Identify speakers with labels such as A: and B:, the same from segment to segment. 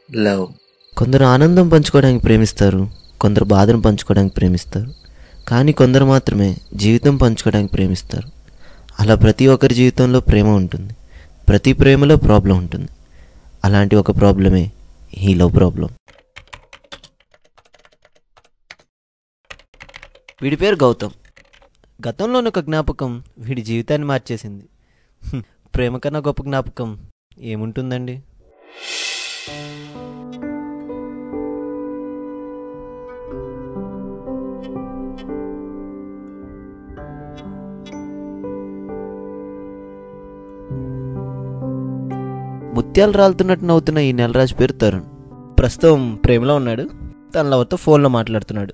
A: Love. కొందరు ఆనందం పంచుకోవడానికి ప్రేమిస్తారు, కొందరు బాధను పంచుకోవడానికి ప్రేమిస్తారు, కానీ కొందరు మాత్రమే జీవితం పంచుకోవడానికి ప్రేమిస్తారు. అలా ప్రతి ఒక్కరి జీవితంలో ప్రేమ ఉంటుంది, ప్రతి ప్రేమలో ప్రాబ్లం ఉంటుంది. అలాంటి ఒక ప్రాబ్లమే ఈ లవ్ ప్రాబ్లం. వీడి పేరు గౌతమ్. గతంలోని ఒక జ్ఞాపకం వీడి జీవితాన్ని మార్చేసింది. ప్రేమ కన్నా గొప్ప జ్ఞాపకం ఏముంటుందండి? ముత్యాలు రాలుతున్నట్టు నవ్వుతున్న ఈ నెలరాజు పేరు తరుణ్. ప్రస్తుతం ప్రేమలో ఉన్నాడు. తన లవర్తో ఫోన్లో మాట్లాడుతున్నాడు.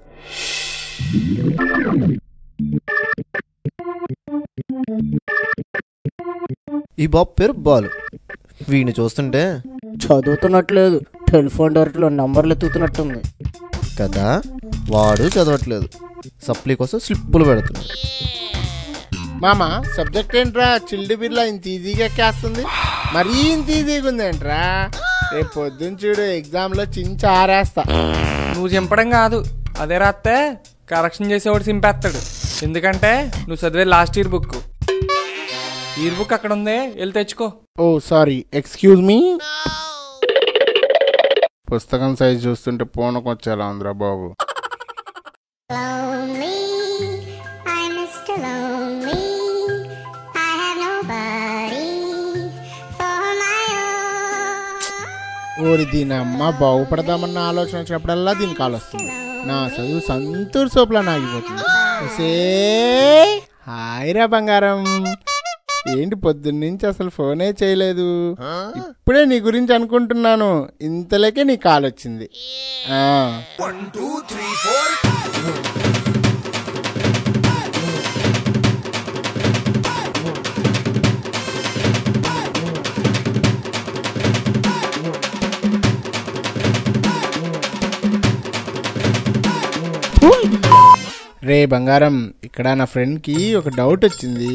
A: ఈ బాబు పేరు బాలు. వీడిని చూస్తుంటే
B: చదువుతున్నట్లేదు, టెలిఫోన్ డైరెక్ట్లో నంబర్లు ఎత్తుతున్నట్టుంది
A: కదా. వాడు చదవట్లేదు, సప్లీ కోసం స్లిప్పులు పెడుతున్నాడు.
C: మామ సబ్జెక్ట్ ఏంట్రా? చిల్డ్ బిర్లా ఇంత ఈజీగా ఎక్కేస్తుంది, మరీ ఇంత ఈజీగా ఉందేంట్రా? రేపు పొద్దున్న చూడు ఎగ్జామ్లో చించి ఆరేస్తా.
D: నువ్వు చింపడం కాదు, అదే రాస్తే కరెక్షన్ చేసేవాడు చింపేస్తాడు. ఎందుకంటే నువ్వు చదివే లాస్ట్ ఇయర్ బుక్ అక్కడ ఉంది, వెళ్ళి తెచ్చుకో.
C: ఓ సారీ, ఎక్స్క్యూజ్ మీ. పుస్తకం సైజ్ చూస్తుంటే పూనకొచ్చేలా ఉందిరా బాబు. ఓరి దీని అమ్మ బాగుపడదామన్న ఆలోచన వచ్చినప్పుడల్లా దీనికి కాలు వస్తుంది. నా చదువు సంతూర్ సోపులా నాగిపోతుంది. హాయ్ రా బంగారం, ఏంటి పొద్దున్నుంచి అసలు ఫోనే చేయలేదు? ఇప్పుడే నీ గురించి అనుకుంటున్నాను, ఇంతలోకే నీ కాల్ వచ్చింది. రే బంగారం, ఇక్కడ నా ఫ్రెండ్కి ఒక డౌట్ వచ్చింది.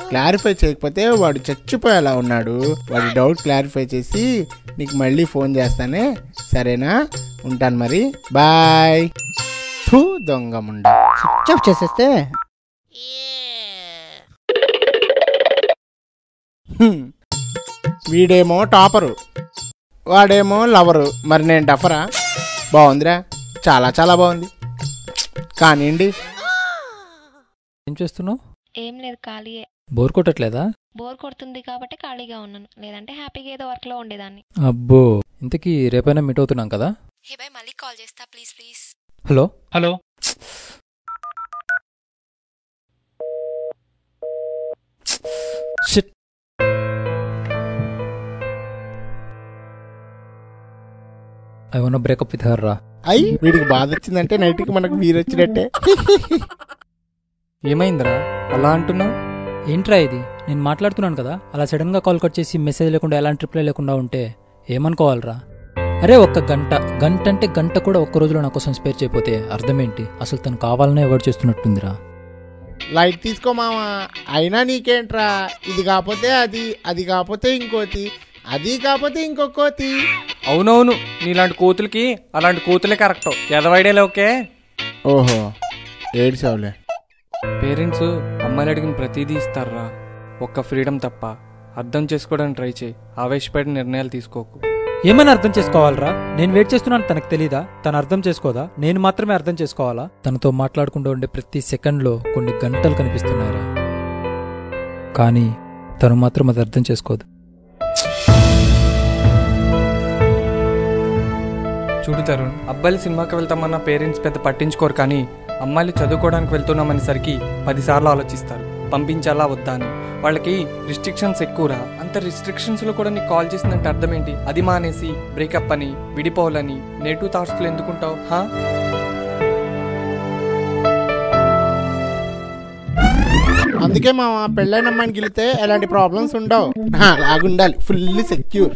C: క్లారిఫై చేయకపోతే వాడు చచ్చిపోయేలా ఉన్నాడు. వాడి డౌట్ క్లారిఫై చేసి నీకు మళ్ళీ ఫోన్ చేస్తానే, సరేనా? ఉంటాను మరి, బాయ్. దొంగ ముండా
B: స్విచ్ ఆఫ్ చేసేస్తే.
C: వీడేమో టాపరు, వాడేమో లవరు, మరి నేను టఫరా? బాగుందిరా, చాలా చాలా బాగుంది. కానివ్వండి.
E: ఏం చేస్తున్నావు?
F: ఏం లేదు, ఖాళీయే.
E: బోర్ కొట్టట్లేదా?
F: బోర్ కొడుతుంది కాబట్టి ఖాళీగా ఉన్నాను, లేదంటే హ్యాపీగా ఏదో వర్క్ లో ఉండేదాన్ని.
E: అబ్బో, ఇంతకీ రేపైనా మీట్ అవుతున్నాం కదా?
F: హే బాయ్, మళ్ళీ కాల్ చేస్తా, please please.
E: Hello
D: hello,
E: shit. I want breakup with her రా.
C: అయ్యి వీడికి బాధ వచ్చిందంటే నైట్కి మనకు వీరు వచ్చినట్టే.
D: ఏమైందిరా అలా అంటున్నావు?
E: ఏంట్రా ఇది? నేను మాట్లాడుతున్నాను కదా, అలా సడన్ గా కాల్ కట్ చేసి మెసేజ్ లేకుండా ఎలాంటి రిప్లై లేకుండా ఉంటే ఏమనుకోవాలరా? అరే ఒక్క గంట అంటే గంట కూడా ఒక్క రోజులో నా కోసం స్పేర్ చేయకపోతే అర్థం ఏంటి? అసలు తను కావాలనే అవాయిడ్ చేస్తున్నట్టుందిరా.
C: లైట్ తీసుకో మామా, అయినా నీకేంట్రా? ఇది కాకపోతే అది, అది కాకపోతే ఇంకోటి, అది కాకపోతే ఇంకొకటి.
D: అవునవును, నీలాంటి కోతులకి అలాంటి కోతులే కరెక్ట్. ఎదవైడేలే. ఓకే.
C: ఓహో, ఏడ్చావులే.
D: పేరెంట్స్ అమ్మాయిలు అడిగిన ప్రతిదీ ఇస్తారా, ఒక్క ఫ్రీడమ్ తప్ప. అర్థం చేసుకోవడానికి ట్రై చేయి, ఆవేశపడి నిర్ణయాలు తీసుకోకు.
E: ఏమైనా అర్థం చేసుకోవాలరా? నేను వెయిట్ చేస్తున్నాను, తనకు తెలీదా? తను అర్థం చేసుకోదా? నేను మాత్రమే అర్థం చేసుకోవాలా? తనతో మాట్లాడుకుంటూ ఉండే ప్రతి సెకండ్లో కొన్ని గంటలు కనిపిస్తున్నారా, కానీ తను మాత్రం అది అర్థం చేసుకోదు.
D: చూడు తరుణ్, అబ్బాయిలు సినిమాకి వెళ్తామన్న పేరెంట్స్ పెద్ద పట్టించుకోరు, కానీ అమ్మాయిలు చదువుకోవడానికి వెళ్తున్నామనేసరికి 10 సార్లు ఆలోచిస్తారు, పంపించాలా వద్దా అని. వాళ్ళకి రిస్ట్రిక్షన్స్ ఎక్కువరా. అంత రిస్ట్రిక్షన్స్లో కూడా నీకు కాల్ చేసిందంటే అర్థం ఏంటి? అది మానేసి బ్రేకప్ అని, విడిపోవాలని నెగిటివ్ థాట్స్లో ఎందుకుంటావు?
C: అందుకే మా పెళ్ళైన అమ్మాయిని గెలితే ఎలాంటి ప్రాబ్లమ్స్ ఉండవు. అలాగుండాలి, ఫుల్లీ సెక్యూర్.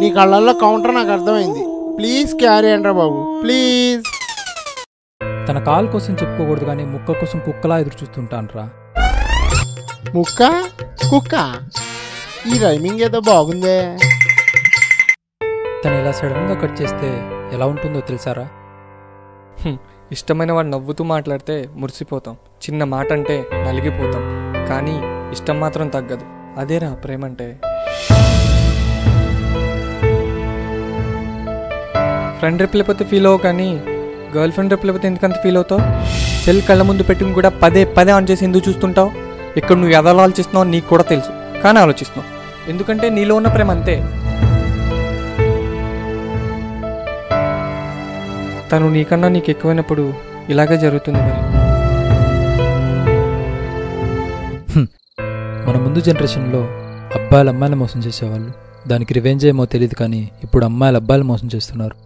C: నీ కళ్ళల్లో కౌంటర్ నాకు అర్థమైంది. ప్లీజ్ క్యారీ అండ్రా బాబు, ప్లీజ్.
E: తన కాల్ కోసం చెప్పుకోకూడదు, కానీ ముక్క కోసం కుక్కలా ఎదురు చూస్తుంటాను రా.
C: ముక్క కుక్క ఈ రైమింగ్ ఏదో బాగుందే.
E: తను ఇలా సడన్గా కట్ చేస్తే ఎలా ఉంటుందో తెలుసారా?
D: ఇష్టమైన వాడు నవ్వుతూ మాట్లాడితే మురిసిపోతాం, చిన్న మాట అంటే నలిగిపోతాం, కానీ ఇష్టం మాత్రం తగ్గదు. అదేరా ప్రేమంటే. ఫ్రెండ్ రిప్లై అయిపోతే ఫీల్ అవ్వవు, కానీ గర్ల్ ఫ్రెండ్ రిప్లై అయిపోతే ఎందుకంత ఫీల్ అవుతావు? సెల్ కళ్ళ ముందు పెట్టుకుని కూడా పదే పదే ఆన్ చేసి ఎందుకు చూస్తుంటావు? ఇక్కడ నువ్వు ఎవరు ఆలోచిస్తున్నావు నీకు కూడా తెలుసు, కానీ ఆలోచిస్తున్నావు ఎందుకంటే నీలో ఉన్న ప్రేమ అంతే. తను నీకన్నా నీకు ఎక్కువైనప్పుడు ఇలాగే జరుగుతుంది మరి.
E: మన ముందు జనరేషన్లో అబ్బాయిలు అమ్మాయిలు మోసం చేసేవాళ్ళు. దానికి రివెంజ్ ఏమో తెలియదు, కానీ ఇప్పుడు అమ్మాయిలు అబ్బాయిలు మోసం చేస్తున్నారు.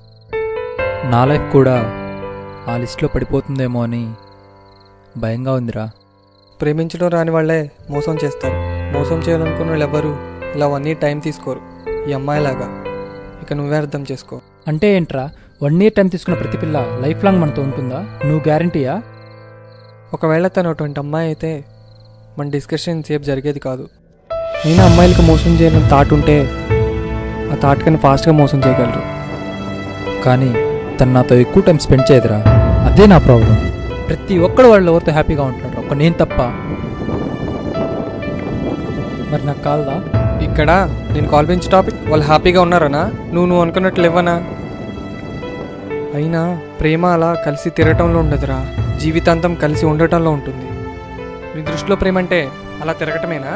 E: నా లైఫ్ కూడా ఆ లిస్ట్లో పడిపోతుందేమో అని భయంగా ఉందిరా.
D: ప్రేమించడం రాని వాళ్ళే మోసం చేస్తారు. మోసం చేయాలనుకున్న వాళ్ళు ఎవరు ఇలా 1 year టైం తీసుకోరు, ఈ అమ్మాయిలాగా. ఇక నువ్వే అర్థం చేసుకో.
E: అంటే ఏంట్రా, 1 year టైం తీసుకున్న ప్రతి పిల్ల లైఫ్ లాంగ్ మనతో ఉంటుందా? నువ్వు గ్యారంటీయా?
D: ఒకవేళ తను అటువంటి అమ్మాయి అయితే మన డిస్కషన్ సేపు జరిగేది కాదు. అయినా అమ్మాయిలకు మోసం చేయాలని థాట్ ఉంటే ఆ థాట్ కన్నా ఫాస్ట్గా మోసం చేయగలరు.
E: కానీ తను నాతో ఎక్కువ టైం స్పెండ్ చేయదురా, అదే నా ప్రాబ్లం. ప్రతి ఒక్కడు వాళ్ళు ఎవరితో హ్యాపీగా ఉంటున్నారు, ఒక నేను తప్ప. మరి నాకు కాల్దా?
D: ఇక్కడ నేను కాల్ పెంచే టాపిక్ వాళ్ళు హ్యాపీగా ఉన్నారనా? నువ్వు అనుకున్నట్లు ఇవ్వనా? అయినా ప్రేమ అలా కలిసి తిరగటంలో ఉండదురా, జీవితాంతం కలిసి ఉండటంలో ఉంటుంది. నీ దృష్టిలో ప్రేమ అంటే అలా తిరగటమేనా?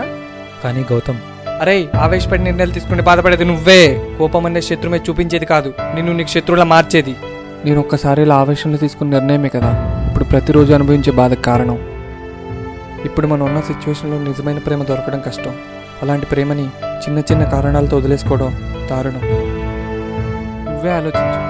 E: కానీ గౌతమ్,
D: అరే ఆవేశపడి నిర్ణయాలు తీసుకుని బాధపడేది నువ్వే. కోపం అనే శత్రుమే చూపించేది కాదు, నిన్ను నీకు శత్రువులా మార్చేది. నేను ఒక్కసారి ఇలా ఆవేశంలో తీసుకున్న నిర్ణయమే కదా ఇప్పుడు ప్రతిరోజు అనుభవించే బాధకు కారణం. ఇప్పుడు మనం ఉన్న సిచ్యువేషన్లో నిజమైన ప్రేమ దొరకడం కష్టం. అలాంటి ప్రేమని చిన్న చిన్న కారణాలతో వదిలేసుకోవడం దారుణం. నువ్వే ఆలోచించు.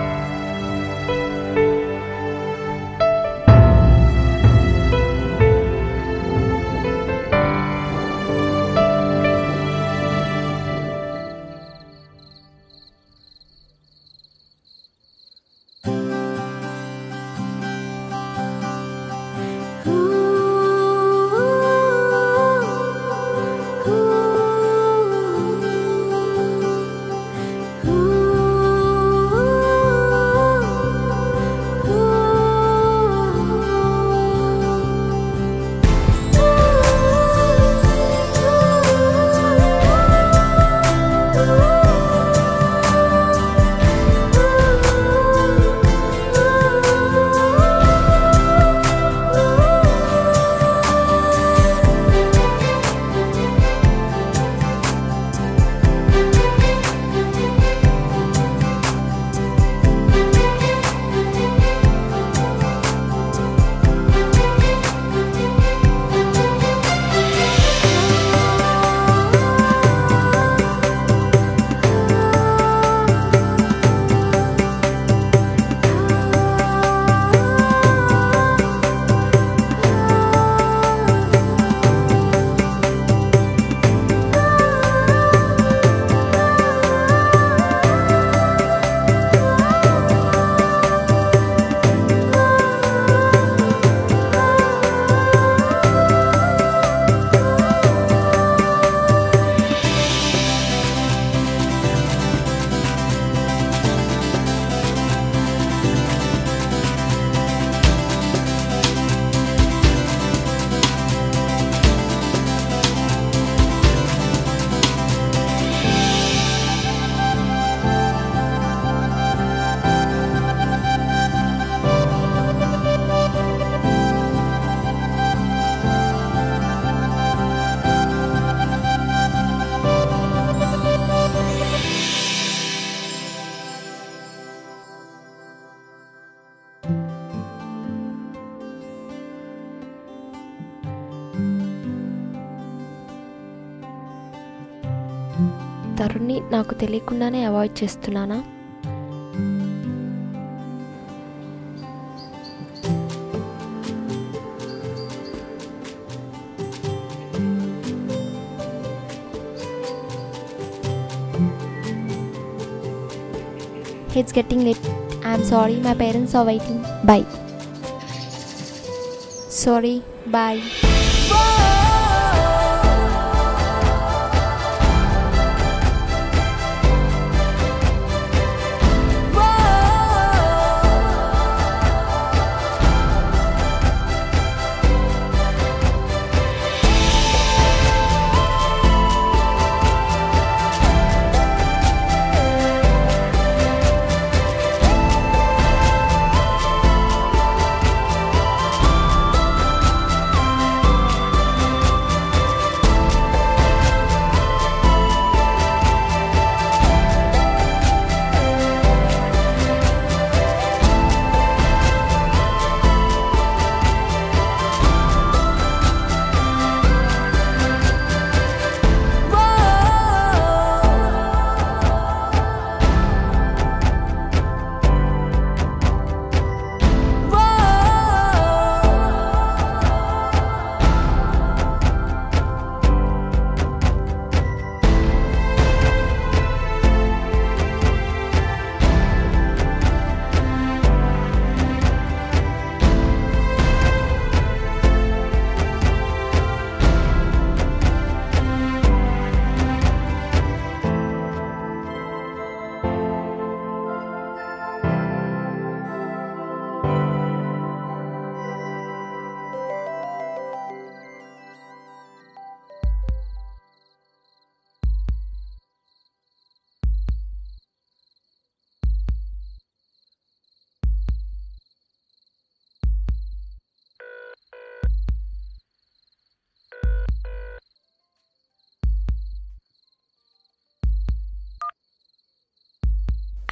F: తరుణ్ని నాకు తెలియకుండానే అవాయిడ్ చేస్తున్నానా? It's getting late. I'm sorry, my parents are waiting. Bye. Sorry, bye.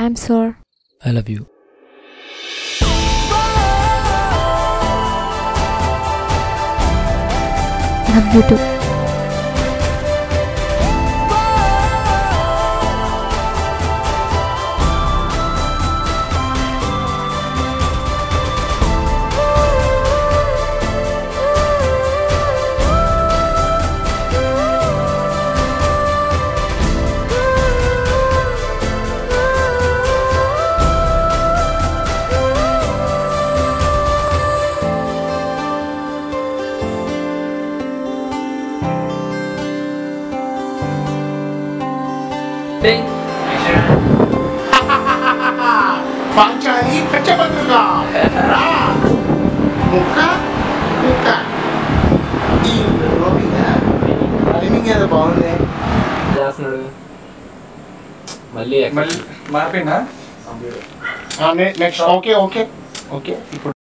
F: I'm sure.
E: I love you.
F: Love you too.
C: పాంచాలి పచ్చభద్రగా ముక్క కుక్క ఈ టైమింగ్ ఏదో బాగుంది.
D: మళ్ళీ మారిపోయినా
C: నెక్స్ట్ ఓకే ఓకే ఓకే ఇప్పుడు